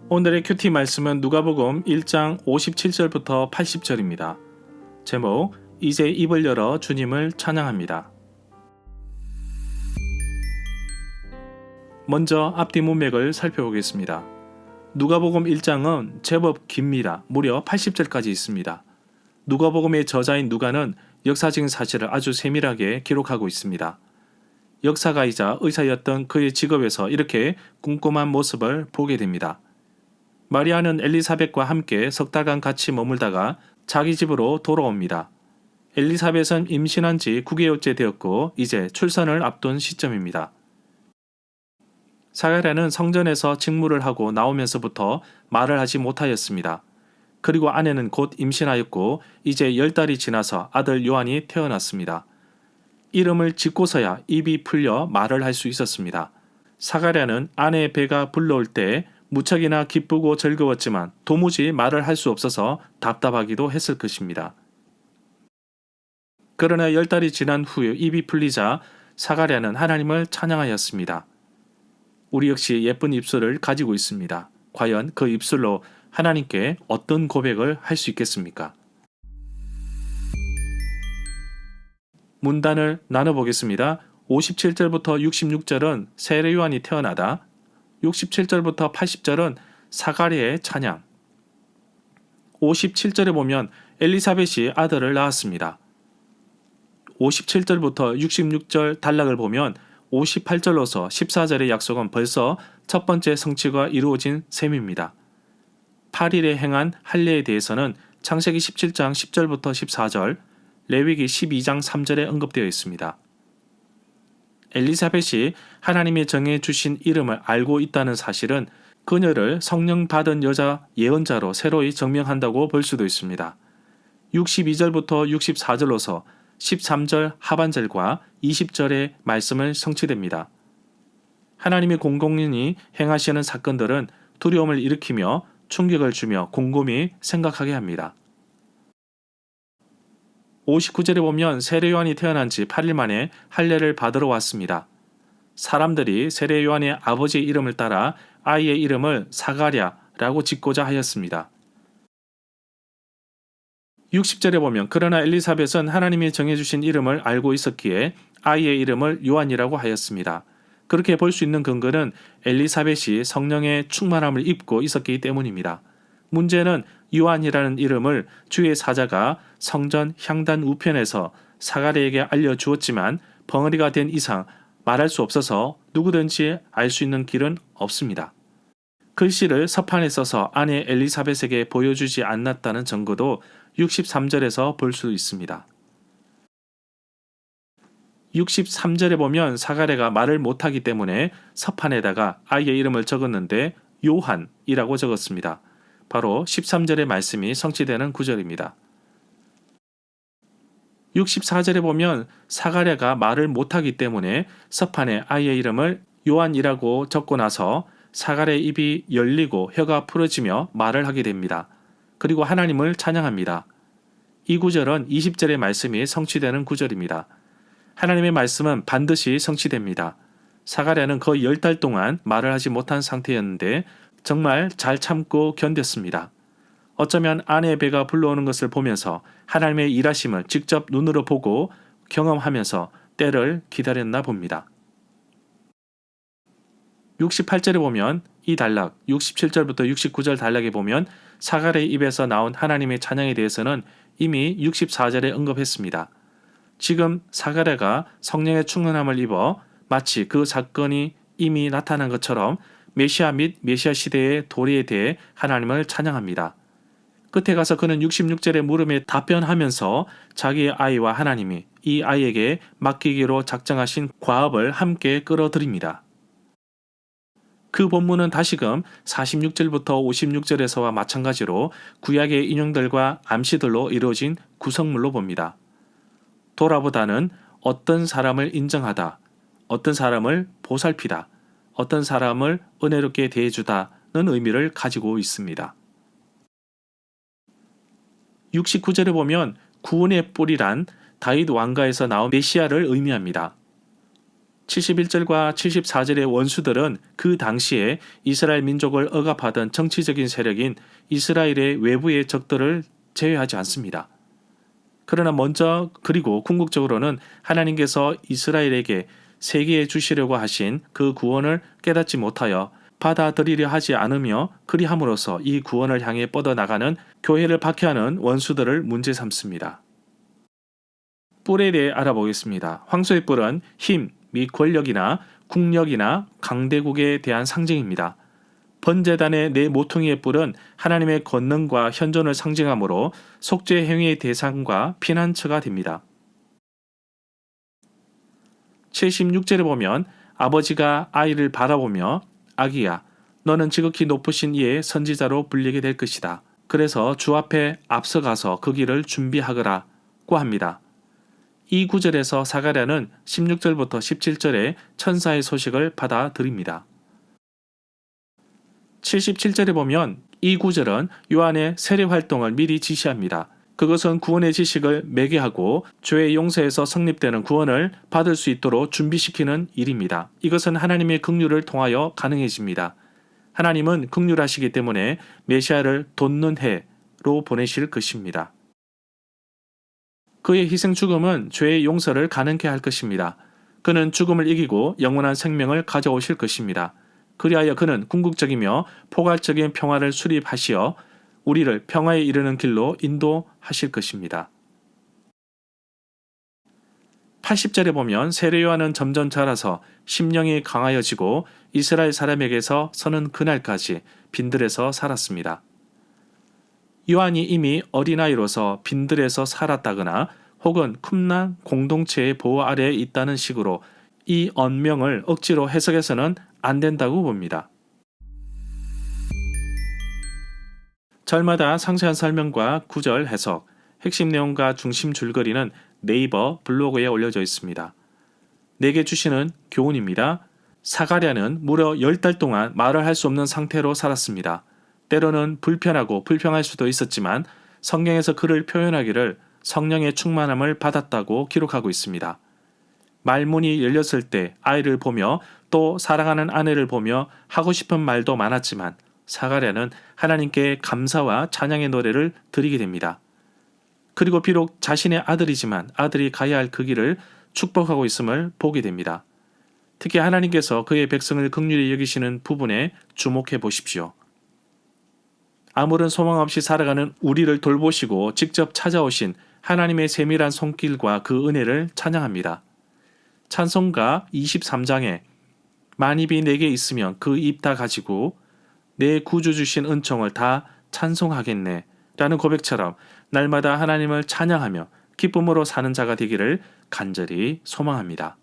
오늘의 큐티 말씀은 누가복음 1장 57절부터 80절입니다. 제목, 이제 입을 열어 주님을 찬양합니다. 먼저 앞뒤 문맥을 살펴보겠습니다. 누가복음 1장은 제법 깁니다. 무려 80절까지 있습니다. 누가복음의 저자인 누가는 역사적인 사실을 아주 세밀하게 기록하고 있습니다. 역사가이자 의사였던 그의 직업에서 이렇게 꼼꼼한 모습을 보게 됩니다. 마리아는 엘리사벳과 함께 석 달간 같이 머물다가 자기 집으로 돌아옵니다. 엘리사벳은 임신한 지 9개월째 되었고 이제 출산을 앞둔 시점입니다. 사가랴는 성전에서 직무를 하고 나오면서부터 말을 하지 못하였습니다. 그리고 아내는 곧 임신하였고 이제 10달이 지나서 아들 요한이 태어났습니다. 이름을 짓고서야 입이 풀려 말을 할 수 있었습니다. 사가랴는 아내의 배가 불러올 때 무척이나 기쁘고 즐거웠지만 도무지 말을 할 수 없어서 답답하기도 했을 것입니다. 그러나 10달이 지난 후에 입이 풀리자 사가랴는 하나님을 찬양하였습니다. 우리 역시 예쁜 입술을 가지고 있습니다. 과연 그 입술로 하나님께 어떤 고백을 할 수 있겠습니까? 문단을 나눠보겠습니다. 57절부터 66절은 세례 요한이 태어나다, 67절부터 80절은 사가랴의 찬양, 57절에 보면 엘리사벳이 아들을 낳았습니다. 57절부터 66절 단락을 보면 58절로서 14절의 약속은 벌써 첫 번째 성취가 이루어진 셈입니다. 8일에 행한 할례에 대해서는 창세기 17장 10절부터 14절, 레위기 12장 3절에 언급되어 있습니다. 엘리사벳이 하나님이 정해주신 이름을 알고 있다는 사실은 그녀를 성령 받은 여자 예언자로 새로이 증명한다고 볼 수도 있습니다. 62절부터 64절로서 13절 하반절과 20절의 말씀을 성취됩니다. 하나님이 공공연히 행하시는 사건들은 두려움을 일으키며 충격을 주며 곰곰이 생각하게 합니다. 59절에 보면 세례 요한이 태어난 지 8일 만에 할례를 받으러 왔습니다. 사람들이 세례 요한의 아버지의 이름을 따라 아이의 이름을 사가랴라고 짓고자 하였습니다. 60절에 보면 그러나 엘리사벳은 하나님이 정해주신 이름을 알고 있었기에 아이의 이름을 요한이라고 하였습니다. 그렇게 볼 수 있는 근거는 엘리사벳이 성령의 충만함을 입고 있었기 때문입니다. 문제는 요한이라는 이름을 주의 사자가 성전 향단 우편에서 사가랴에게 알려주었지만 벙어리가 된 이상 말할 수 없어서 누구든지 알 수 있는 길은 없습니다. 글씨를 서판에 써서 아내 엘리사벳에게 보여주지 않았다는 증거도 63절에서 볼 수 있습니다. 63절에 보면 사가랴가 말을 못하기 때문에 서판에다가 아이의 이름을 적었는데 요한이라고 적었습니다. 바로 13절의 말씀이 성취되는 구절입니다. 64절에 보면 사가랴가 말을 못하기 때문에 서판에 아이의 이름을 요한이라고 적고 나서 사가랴의 입이 열리고 혀가 풀어지며 말을 하게 됩니다. 그리고 하나님을 찬양합니다. 이 구절은 20절의 말씀이 성취되는 구절입니다. 하나님의 말씀은 반드시 성취됩니다. 사가랴는 거의 10달 동안 말을 하지 못한 상태였는데 정말 잘 참고 견뎠습니다. 어쩌면 아내의 배가 불러오는 것을 보면서 하나님의 일하심을 직접 눈으로 보고 경험하면서 때를 기다렸나 봅니다. 68절에 보면 이 단락, 67절부터 69절 단락에 보면 사가랴의 입에서 나온 하나님의 찬양에 대해서는 이미 64절에 언급했습니다. 지금 사가랴가 성령의 충만함을 입어 마치 그 사건이 이미 나타난 것처럼 메시아 및 메시아 시대의 도래에 대해 하나님을 찬양합니다. 끝에 가서 그는 66절의 물음에 답변하면서 자기의 아이와 하나님이 이 아이에게 맡기기로 작정하신 과업을 함께 끌어들입니다. 그 본문은 다시금 46절부터 56절에서와 마찬가지로 구약의 인용들과 암시들로 이루어진 구성물로 봅니다. 돌아보다는 어떤 사람을 인정하다, 어떤 사람을 보살피다, 어떤 사람을 은혜롭게 대해주다는 의미를 가지고 있습니다. 69절에 보면 구원의 뿌리란 다윗 왕가에서 나온 메시아를 의미합니다. 71절과 74절의 원수들은 그 당시에 이스라엘 민족을 억압하던 정치적인 세력인 이스라엘의 외부의 적들을 제외하지 않습니다. 그러나 먼저 그리고 궁극적으로는 하나님께서 이스라엘에게 세계에 주시려고 하신 그 구원을 깨닫지 못하여 받아들이려 하지 않으며 그리함으로써 이 구원을 향해 뻗어나가는 교회를 박해하는 원수들을 문제 삼습니다. 뿔에 대해 알아보겠습니다. 황소의 뿔은 힘 및 권력이나 국력이나 강대국에 대한 상징입니다. 번제단의 네 모퉁이의 뿔은 하나님의 권능과 현존을 상징하므로 속죄 행위의 대상과 피난처가 됩니다. 76절에 보면 아버지가 아이를 바라보며 아기야 너는 지극히 높으신 이의 선지자로 불리게 될 것이다. 그래서 주 앞에 앞서가서 그 길을 준비하거라고 합니다. 이 구절에서 사가랴는 16절부터 17절에 천사의 소식을 받아들입니다. 77절에 보면 이 구절은 요한의 세례 활동을 미리 지시합니다. 그것은 구원의 지식을 매개하고 죄의 용서에서 성립되는 구원을 받을 수 있도록 준비시키는 일입니다. 이것은 하나님의 긍휼을 통하여 가능해집니다. 하나님은 긍휼하시기 때문에 메시아를 돋는 해로 보내실 것입니다. 그의 희생 죽음은 죄의 용서를 가능케 할 것입니다. 그는 죽음을 이기고 영원한 생명을 가져오실 것입니다. 그리하여 그는 궁극적이며 포괄적인 평화를 수립하시어 우리를 평화에 이르는 길로 인도하실 것입니다. 80절에 보면 세례 요한은 점점 자라서 심령이 강하여지고 이스라엘 사람에게서 서는 그날까지 빈들에서 살았습니다. 요한이 이미 어린아이로서 빈들에서 살았다거나 혹은 쿰란 공동체의 보호 아래에 있다는 식으로 이 언명을 억지로 해석해서는 안 된다고 봅니다. 절마다 상세한 설명과 구절 해석, 핵심 내용과 중심 줄거리는 네이버 블로그에 올려져 있습니다. 내게 주시는 교훈입니다. 사가랴는 무려 10달 동안 말을 할 수 없는 상태로 살았습니다. 때로는 불편하고 불평할 수도 있었지만 성경에서 그를 표현하기를 성령의 충만함을 받았다고 기록하고 있습니다. 말문이 열렸을 때 아이를 보며 또 사랑하는 아내를 보며 하고 싶은 말도 많았지만 사가랴는 하나님께 감사와 찬양의 노래를 드리게 됩니다. 그리고 비록 자신의 아들이지만 아들이 가야 할 그 길을 축복하고 있음을 보게 됩니다. 특히 하나님께서 그의 백성을 긍휼히 여기시는 부분에 주목해 보십시오. 아무런 소망 없이 살아가는 우리를 돌보시고 직접 찾아오신 하나님의 세밀한 손길과 그 은혜를 찬양합니다. 찬송가 23장에 만입이 내게 있으면 그 입 다 가지고 내 구주 주신 은총을 다 찬송하겠네 라는 고백처럼 날마다 하나님을 찬양하며 기쁨으로 사는 자가 되기를 간절히 소망합니다.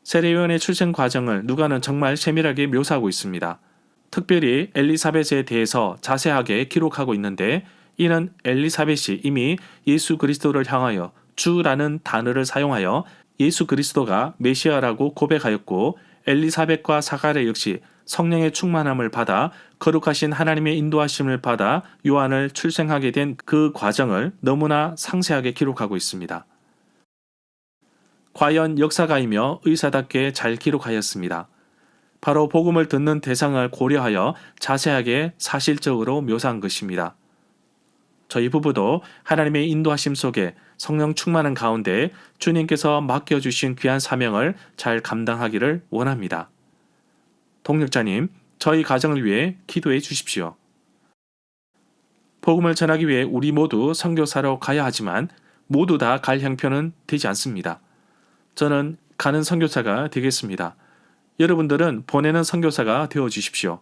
세례요한의 출생 과정을 누가는 정말 세밀하게 묘사하고 있습니다. 특별히 엘리사벳에 대해서 자세하게 기록하고 있는데 이는 엘리사벳이 이미 예수 그리스도를 향하여 주라는 단어를 사용하여 예수 그리스도가 메시아라고 고백하였고 엘리사벳과 사가랴 역시 성령의 충만함을 받아 거룩하신 하나님의 인도하심을 받아 요한을 출생하게 된 그 과정을 너무나 상세하게 기록하고 있습니다. 과연 역사가이며 의사답게 잘 기록하였습니다. 바로 복음을 듣는 대상을 고려하여 자세하게 사실적으로 묘사한 것입니다. 저희 부부도 하나님의 인도하심 속에 성령 충만한 가운데 주님께서 맡겨주신 귀한 사명을 잘 감당하기를 원합니다. 동력자님, 저희 가정을 위해 기도해 주십시오. 복음을 전하기 위해 우리 모두 선교사로 가야 하지만 모두 다 갈 형편은 되지 않습니다. 저는 가는 선교사가 되겠습니다. 여러분들은 보내는 선교사가 되어 주십시오.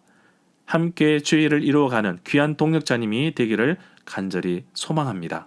함께 주의 일을 이루어가는 귀한 동력자님이 되기를 간절히 소망합니다.